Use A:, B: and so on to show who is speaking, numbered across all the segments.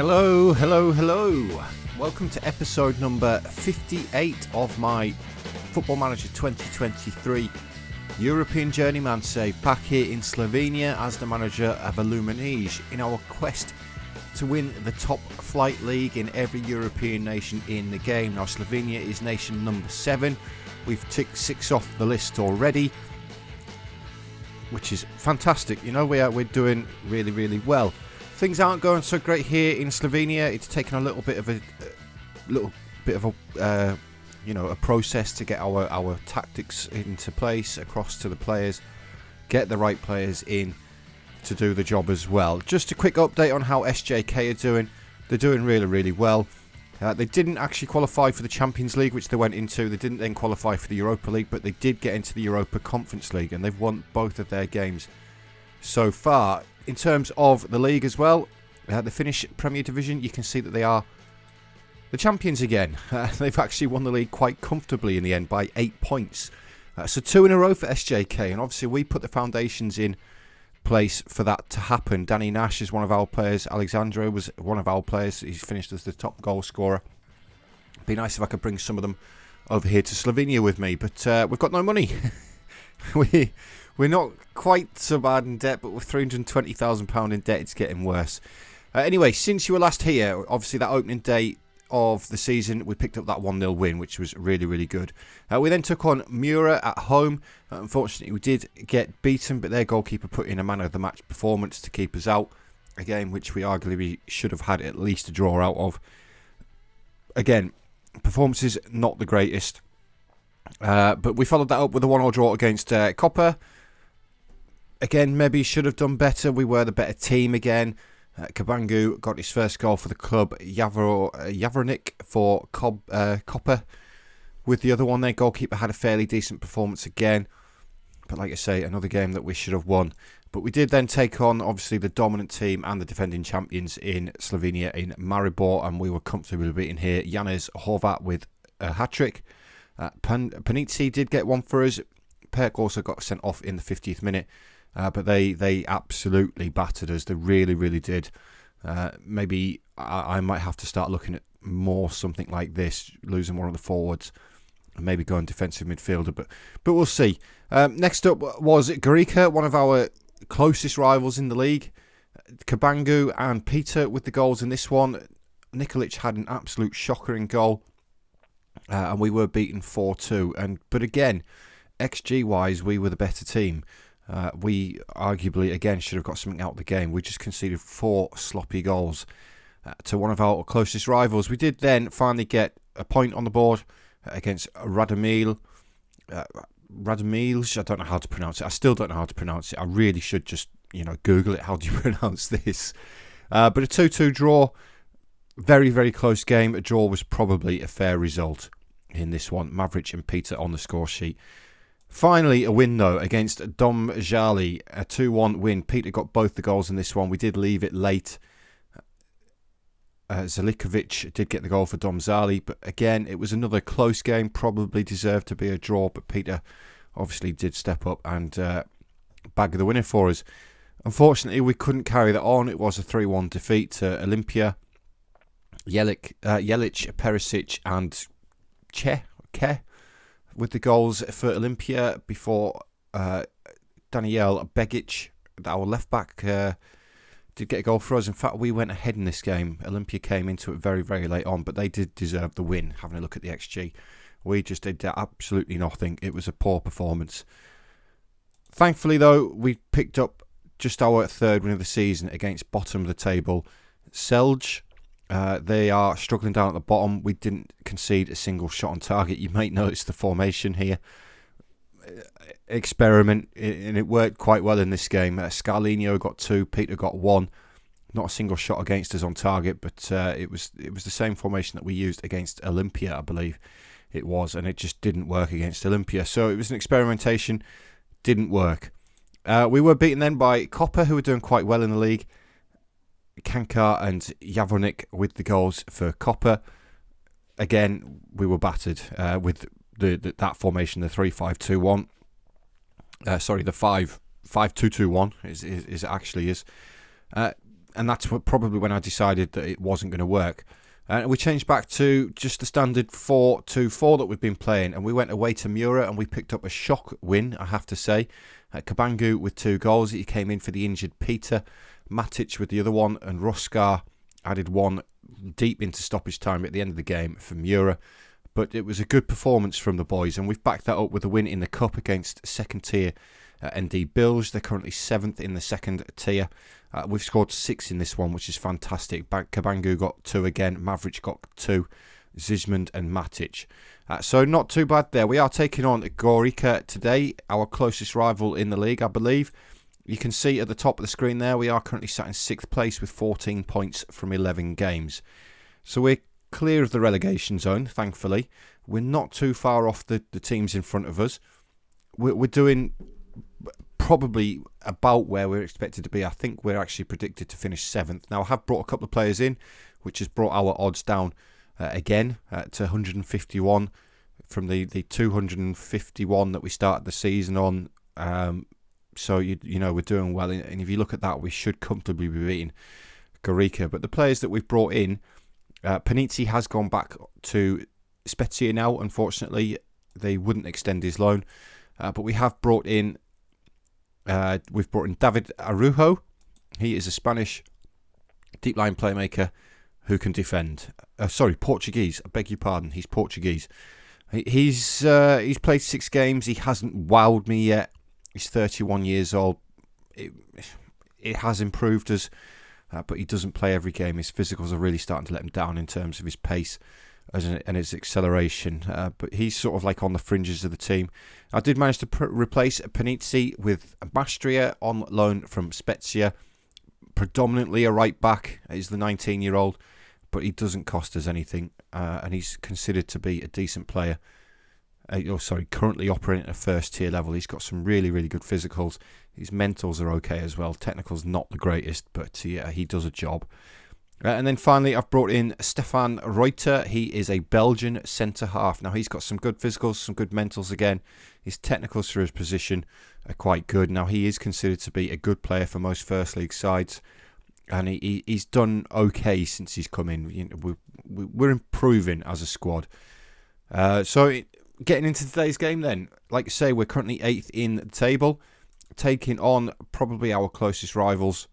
A: Hello. Welcome to episode number 58 of my Football Manager 2023 European Journeyman save, back here in Slovenia as the manager of Aluminij in our quest to win the top flight league in every European nation in the game. Now, Slovenia is nation number 7. We've ticked 6 off the list already, which is fantastic. You know, we're doing really well. Things aren't going so great here in Slovenia. It's taken a little bit of a process to get our tactics into place across to the players, get the right players in to do the job as well. Just a quick update on how SJK are doing. They're doing really well. They didn't actually qualify for the Champions League, which they went into. They didn't then qualify for the Europa League, but they did get into the Europa Conference League, and they've won both of their games so far. In terms of the league as well, the Finnish Premier Division, you can see that they are the champions again. They've actually won the league quite comfortably in the end by 8 points. So 2 in a row for SJK, and obviously we put the foundations in place for that to happen. Danny Nash is one of our players. Alexandro was one of our players. He's finished as the top goal scorer. It'd be nice if I could bring some of them over here to Slovenia with me, but we've got no money. We're not quite so bad in debt, but with £320,000 in debt, it's getting worse. Anyway, since you were last here, obviously that opening day of the season, we picked up that 1-0 win, which was really good. We then took on Mura at home. Unfortunately, we did get beaten, but their goalkeeper put in a man of the match performance to keep us out. A game which we arguably should have had at least a draw out of. Again, performances not the greatest. But we followed that up with a 1-1 draw against Koper. Again, maybe should have done better. We were the better team again. Kabangu got his first goal for the club. Javronik for Koper with the other one. Their goalkeeper had a fairly decent performance again. But like I say, another game that we should have won. But we did then take on, obviously, the dominant team and the defending champions in Slovenia in Maribor. And we were comfortably beaten here. Janez Horvat with a hat-trick. Panizzi did get one for us. Perk also got sent off in the 50th minute. But they absolutely battered us. They really did. Maybe I might have to start looking at more something like this, losing one of the forwards, and maybe going defensive midfielder. But we'll see. Next up was Gorica, one of our closest rivals in the league. Kabangu and Peter with the goals in this one. Nikolic had an absolute shocker in goal, and we were beaten 4-2. But again, XG wise, we were the better team. We arguably, again, should have got something out of the game. We just conceded 4 sloppy goals to one of our closest rivals. We did then finally get a point on the board against Radomil. Radomilj, I don't know how to pronounce it. I still don't know how to pronounce it. I really should just, Google it. How do you pronounce this? But a 2-2 draw. Very close game. A draw was probably a fair result in this one. Maverick and Peter on the score sheet. Finally, a win, though, against Domžale, a 2-1 win. Peter got both the goals in this one. We did leave it late. Zelikovic did get the goal for Domžale, but again, it was another close game, probably deserved to be a draw, but Peter obviously did step up and bag the winner for us. Unfortunately, we couldn't carry that on. It was a 3-1 defeat to Olimpia. Jelic, Perisic and Ke with the goals for Olimpia before Daniel Begic, our left back, did get a goal for us. In fact, we went ahead in this game. Olimpia came into it very late on, but they did deserve the win, having a look at the XG. We just did absolutely nothing. It was a poor performance. Thankfully, though, we picked up just our 3rd win of the season against bottom of the table, Selj. They are struggling down at the bottom. We didn't concede a single shot on target. You might notice the formation here. Experiment, and it worked quite well in this game. Scarlinho got 2, Peter got 1. Not a single shot against us on target, but it was the same formation that we used against Olimpia, I believe it was, and it just didn't work against Olimpia. So it was an experimentation, didn't work. We were beaten then by Koper, who were doing quite well in the league. Kankar and Javronik with the goals for Koper. Again, we were battered with that formation, the 3-5-2-1. Sorry, the 5-2-2-1 is actually is. and that's probably when I decided that it wasn't going to work. We changed back to just the standard 4-2-4 that we've been playing, and we went away to Mura and we picked up a shock win, I have to say. Kabangu with 2 goals. He came in for the injured Peter. Matic with the other one, and Roskar added one deep into stoppage time at the end of the game for Mura. But it was a good performance from the boys, and we've backed that up with a win in the Cup against second tier ND Bilge. They're currently 7th in the second tier. We've scored 6 in this one, which is fantastic. Kabangu got 2 again. Mavric got 2. Zizmund and Matic. So not too bad there. We are taking on Gorica today, our closest rival in the league, I believe. You can see at the top of the screen there, we are currently sat in 6th place with 14 points from 11 games. So we're clear of the relegation zone, thankfully. We're not too far off the teams in front of us. We're doing probably about where we're expected to be. I think we're actually predicted to finish 7th. Now, I have brought a couple of players in, which has brought our odds down again to 151 from the 251 that we started the season on. So, you know, we're doing well. And if you look at that, we should comfortably be beating Gorica. But the players that we've brought in, Panizzi has gone back to Spezia now, unfortunately. They wouldn't extend his loan. But we have brought in, we've brought in David Arujo. He is a Spanish deep line playmaker who can defend. Portuguese. I beg your pardon. He's Portuguese. He's played 6 games. He hasn't wowed me yet. He's 31 years old. It has improved us, but he doesn't play every game. His physicals are really starting to let him down in terms of his pace and his acceleration. But he's sort of like on the fringes of the team. I did manage to replace Panizzi with Mastria on loan from Spezia. Predominantly a right back. He's the 19-year-old, but he doesn't cost us anything, and he's considered to be a decent player. Currently operating at a first tier level. He's got some really, really good physicals. His mentals are okay as well. Technical's not the greatest, but yeah, he does a job. And then finally, I've brought in Stefan Reuter. He is a Belgian centre-half. Now, he's got some good physicals, some good mentals again. His technicals for his position are quite good. Now, he is considered to be a good player for most First League sides. And he's done okay since he's come in. You know, we're improving as a squad. Getting into today's game then, like I say, we're currently 8th in the table, taking on probably our closest rivals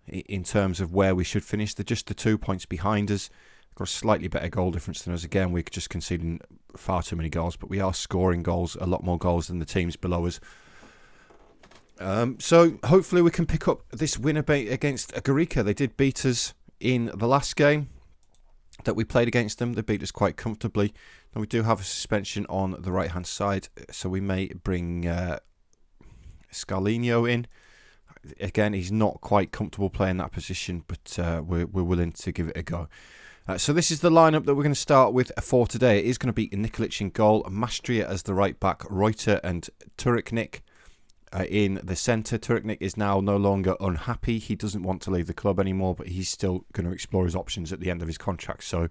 A: in terms of where we should finish. They're just the 2 points behind us. Got a slightly better goal difference than us. Again, we're just conceding far too many goals, but we are scoring goals, a lot more goals than the teams below us. So hopefully we can pick up this win against Gorica. They did beat us in the last game that we played against them. They beat us quite comfortably. Now we do have a suspension on the right hand side, so we may bring Scarlino in. Again, he's not quite comfortable playing that position, but we're willing to give it a go. So this is the lineup that we're going to start with for today. It is going to be Nikolic in goal, Mastria as the right back, Reuter and Turiknik in the centre. Turiknik is now no longer unhappy. He doesn't want to leave the club anymore, but he's still going to explore his options at the end of his contract, so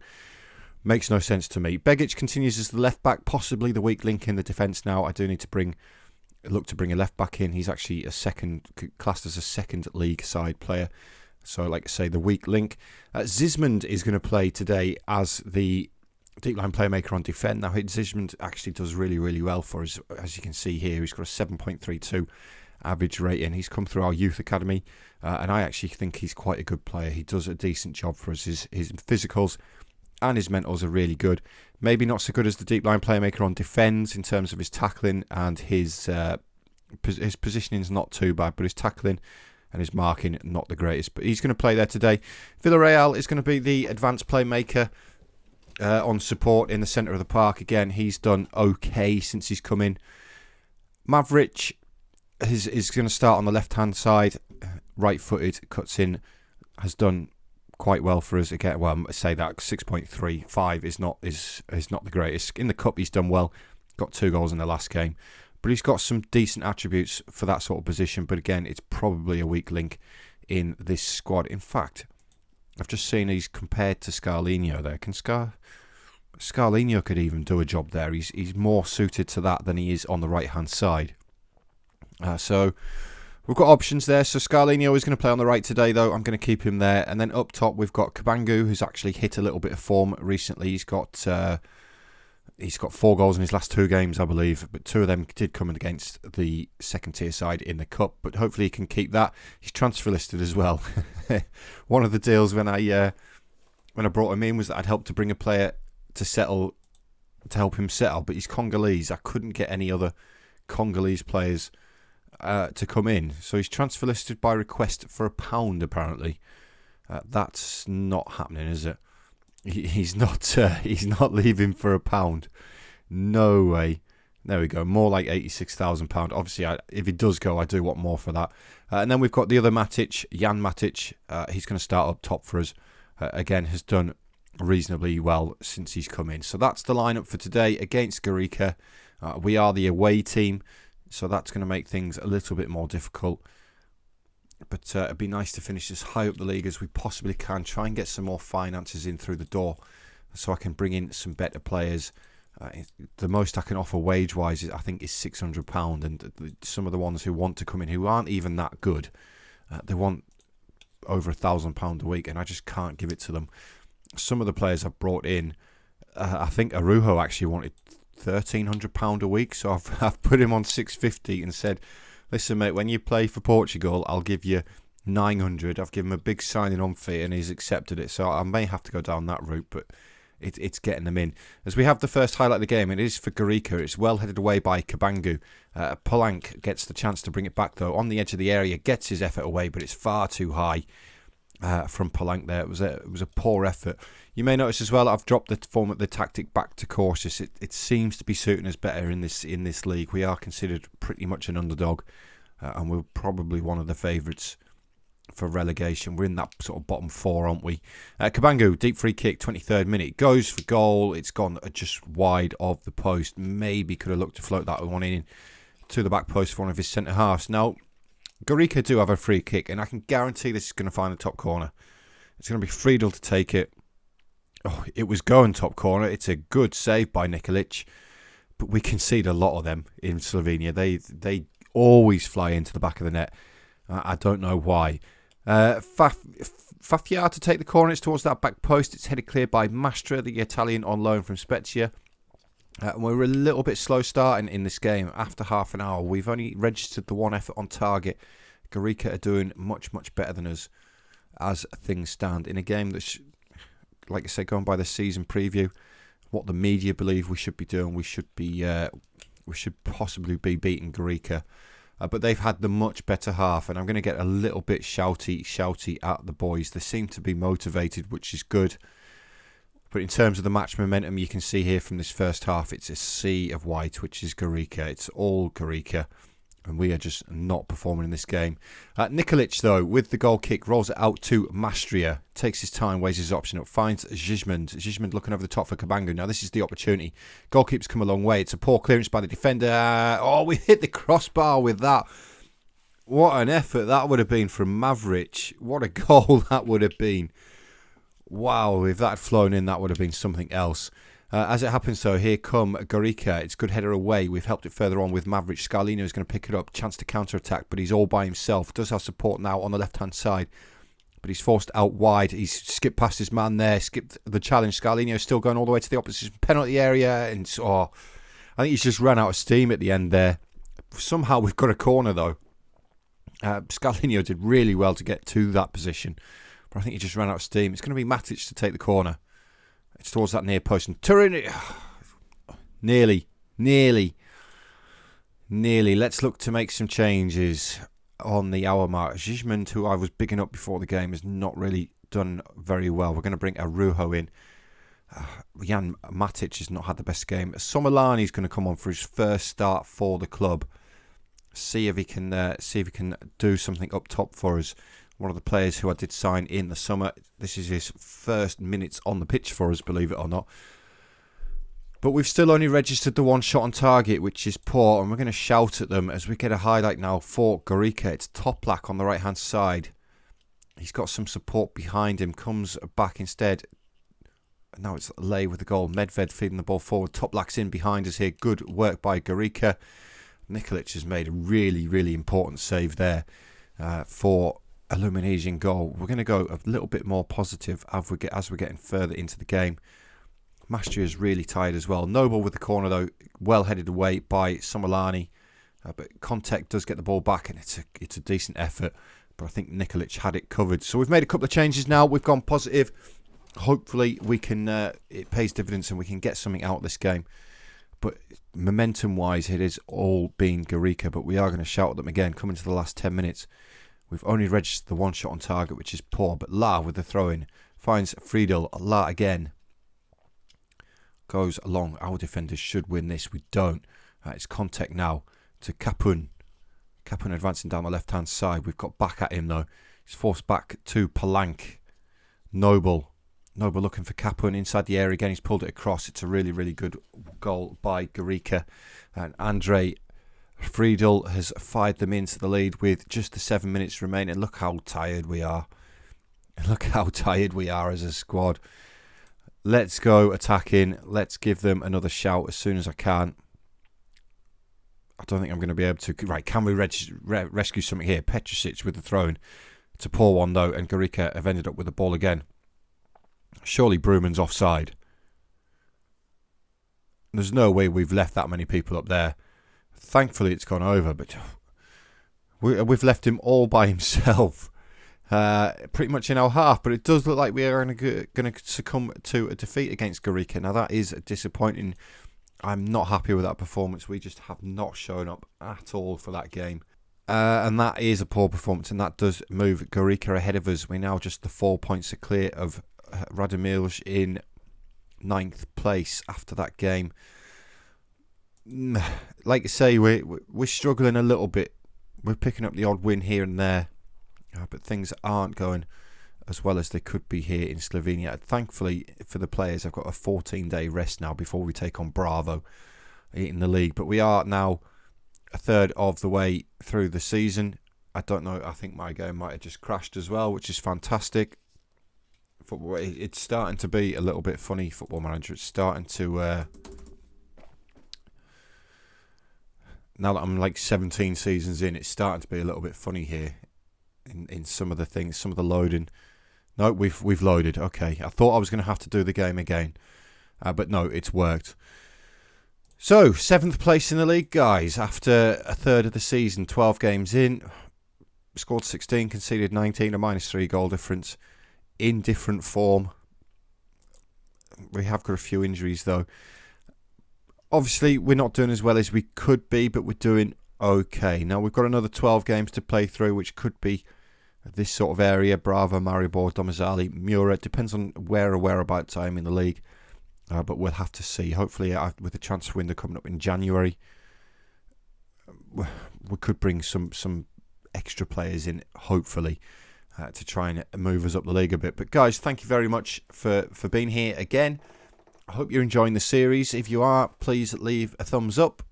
A: makes no sense to me. Begic continues as the left back, possibly the weak link in the defence now. I do need to look to bring a left back in. He's actually classed as a second league side player, so like I say, the weak link. Zizmund is going to play today as the deep line playmaker on defend. Now, Zizmund actually does really, really well for us. As you can see here, he's got a 7.32 average rating. He's come through our youth academy, and I actually think he's quite a good player. He does a decent job for us. His physicals and his mentals are really good. Maybe not so good as the deep line playmaker on defence in terms of his tackling, and his positioning is not too bad, but his tackling and his marking not the greatest. But he's going to play there today. Villarreal is going to be the advanced playmaker on support in the centre of the park. Again, he's done okay since he's come in. Mavric is going to start on the left-hand side, right-footed, cuts in, has done quite well for us. Again, well, I say that 6.35 is not the greatest. In the cup, he's done well, got 2 goals in the last game, but he's got some decent attributes for that sort of position. But again, it's probably a weak link in this squad. In fact, I've just seen he's compared to Scarlino there. Scarlino could even do a job there. He's more suited to that than he is on the right-hand side. So We've got options there. So Scarlinho is going to play on the right today, though. I'm going to keep him there. And then up top, we've got Kabangu, who's actually hit a little bit of form recently. He's got 4 goals in his last 2 games, I believe. But 2 of them did come against the second-tier side in the Cup. But hopefully he can keep that. He's transfer listed as well. One of the deals when I brought him in was that I'd help to bring a player to help him settle. But he's Congolese. I couldn't get any other Congolese players to come in, so he's transfer listed by request for £1 apparently. That's not happening, is it? He's not leaving for £1. No way. There we go. More like £86,000. Obviously, if he does go, I do want more for that. And then we've got the other Matic, Jan Matic. He's going to start up top for us. Again, has done reasonably well since he's come in. So that's the lineup for today against Gorica. We are the away team, so that's going to make things a little bit more difficult. But it'd be nice to finish as high up the league as we possibly can. Try and get some more finances in through the door so I can bring in some better players. The most I can offer wage-wise, I think, is £600. And some of the ones who want to come in who aren't even that good, they want over £1,000 a week, and I just can't give it to them. Some of the players I've brought in, I think Arujo actually wanted £1,300 a week, so I've put him on £650 and said, listen mate, when you play for Portugal, I'll give you £900. I've given him a big signing on fee and he's accepted it, so I may have to go down that route, but it's getting them in. As we have the first highlight of the game, it is for Gorica. It's well headed away by Kabangu. Polanc gets the chance to bring it back though, on the edge of the area, gets his effort away, but it's far too high from Polanc there. It was a poor effort. You may notice as well, I've dropped the tactic back to cautious. It seems to be suiting us better in this league. We are considered pretty much an underdog, and we're probably one of the favourites for relegation. We're in that sort of bottom 4, aren't we? Kabangu, deep free kick, 23rd minute, goes for goal. It's gone just wide of the post. Maybe could have looked to float that one in to the back post for one of his centre halves. Now, Gorica do have a free kick, and I can guarantee this is going to find the top corner. It's going to be Friedel to take it. Oh, it was going top corner. It's a good save by Nikolic, but we concede a lot of them in Slovenia. They always fly into the back of the net. I don't know why. Fafia to take the corner. It's towards that back post. It's headed clear by Mastra, the Italian on loan from Spezia. We're a little bit slow starting in this game. After half an hour, we've only registered the 1 effort on target. Gorica are doing much, much better than us as things stand in a game that's, like I said, going by the season preview, what the media believe we should be doing. We should possibly be beating Gorica. But they've had the much better half, and I'm going to get a little bit shouty at the boys. They seem to be motivated, which is good. But in terms of the match momentum, you can see here from this first half, it's a sea of white, which is Gorica. It's all Gorica, and we are just not performing in this game. Nikolic, though, with the goal kick, rolls it out to Mastria. Takes his time, weighs his option up, finds Zizmund. Zizmund looking over the top for Kabangu. Now, this is the opportunity. Goalkeeper's come a long way. It's a poor clearance by the defender. Oh, we hit the crossbar with that. What an effort that would have been from Maverick. What a goal that would have been. Wow, if that had flown in, that would have been something else. As it happens, though, here come Gorica. It's good header away. We've helped it further on with Maverick. Scarlino is going to pick it up. Chance to counter-attack, but he's all by himself. Does have support now on the left-hand side, but he's forced out wide. He's skipped past his man there, skipped the challenge. Scarlino still going all the way to the opposition penalty area. And I think he's just run out of steam at the end there. Somehow we've got a corner, though. Scarlino did really well to get to that position, but I think he just ran out of steam. It's going to be Matic to take the corner. It's towards that near post. And Turin, nearly. Let's look to make some changes on the hour mark. Zizmund, who I was bigging up before the game, has not really done very well. We're going to bring Arujo in. Jan Matic has not had the best game. Somalani is going to come on for his first start for the club. See if he can do something up top for us. One of the players who I did sign in the summer. This is his first minutes on the pitch for us, believe it or not. But we've still only registered the 1 shot on target, which is poor, and we're going to shout at them as we get a highlight now for Gorica. It's Toplak on the right-hand side. He's got some support behind him, comes back instead. Now it's Lay with the goal. Medved feeding the ball forward. Toplak's in behind us here. Good work by Gorica. Nikolic has made a really, really important save there for Aluminij in goal. We're going to go a little bit more positive as we're getting further into the game. Mastria is really tired as well. Noble with the corner though, well headed away by Somolani, but Contek does get the ball back, and it's a decent effort. But I think Nikolic had it covered. So we've made a couple of changes now. We've gone positive. Hopefully we can. It pays dividends and we can get something out of this game. But momentum-wise, it is all being Gorica. But we are going to shout at them again. Coming to the last 10 minutes, we've only registered the one shot on target, which is poor. But La with the throw-in finds Friedel. La again goes along. Our defenders should win this. We don't. It's Contek now to Kapun. Kapun advancing down the left-hand side. We've got back at him though. He's forced back to Palank. Noble looking for Kapun inside the area again. He's pulled it across. It's a really, really good goal by Gorica. And Andre Friedel has fired them into the lead with just the 7 minutes remaining. Look how tired we are. Look how tired we are as a squad. Let's go attacking. Let's give them another shout as soon as I can. I don't think I'm going to be able to. Right, can we rescue something here? Petricic with the throw-in. It's a poor one though, and Gorica have ended up with the ball again. Surely Bruman's offside. There's no way we've left that many people up there. Thankfully it's gone over, but we've left him all by himself. Pretty much in our half, but it does look like we are going to succumb to a defeat against Gorica. Now that is disappointing. I'm not happy with that performance. We just have not shown up at all for that game. And that is a poor performance, and that does move Gorica ahead of us. We're now just the 4 points are clear of Radomilj in 9th place after that game. Like I say, we're struggling a little bit. We're picking up the odd win here and there, but things aren't going as well as they could be here in Slovenia. Thankfully for the players, I've got a 14-day rest now before we take on Bravo in the league. But we are now a third of the way through the season. I don't know, I think my game might have just crashed as well, which is fantastic. It's starting to be a little bit funny, Football Manager. It's starting to... now that I'm like 17 seasons in, it's starting to be a little bit funny here in some of the things, some of the loading. No, we've loaded. Okay, I thought I was going to have to do the game again, but no, it's worked. So, 7th place in the league, guys. After a third of the season, 12 games in, scored 16, conceded 19, a -3 goal difference. In different form. We have got a few injuries though. Obviously, we're not doing as well as we could be, but we're doing okay. Now, we've got another 12 games to play through, which could be this sort of area. Bravo, Maribor, Domazali, Mura. It depends on where or whereabouts I am in the league. But we'll have to see. Hopefully, with the transfer window coming up in January, we could bring some extra players in, hopefully, to try and move us up the league a bit. But guys, thank you very much for being here again. I hope you're enjoying the series. If you are, please leave a thumbs up.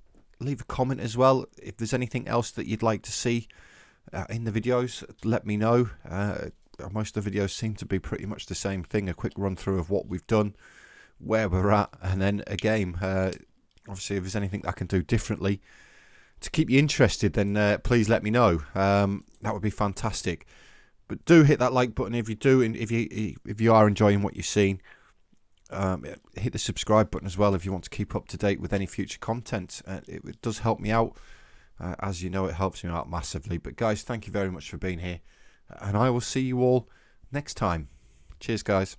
A: Leave a comment as well. If there's anything else that you'd like to see in the videos, let me know. Most of the videos seem to be pretty much the same thing. A quick run through of what we've done, where we're at, and then a game. Obviously, if there's anything I can do differently to keep you interested, then please let me know. That would be fantastic. But do hit that like button if you do, and if you are enjoying what you've seen. Hit the subscribe button as well if you want to keep up to date with any future content. It does help me out. As you know, it helps me out massively. But guys, thank you very much for being here. And I will see you all next time. Cheers, guys.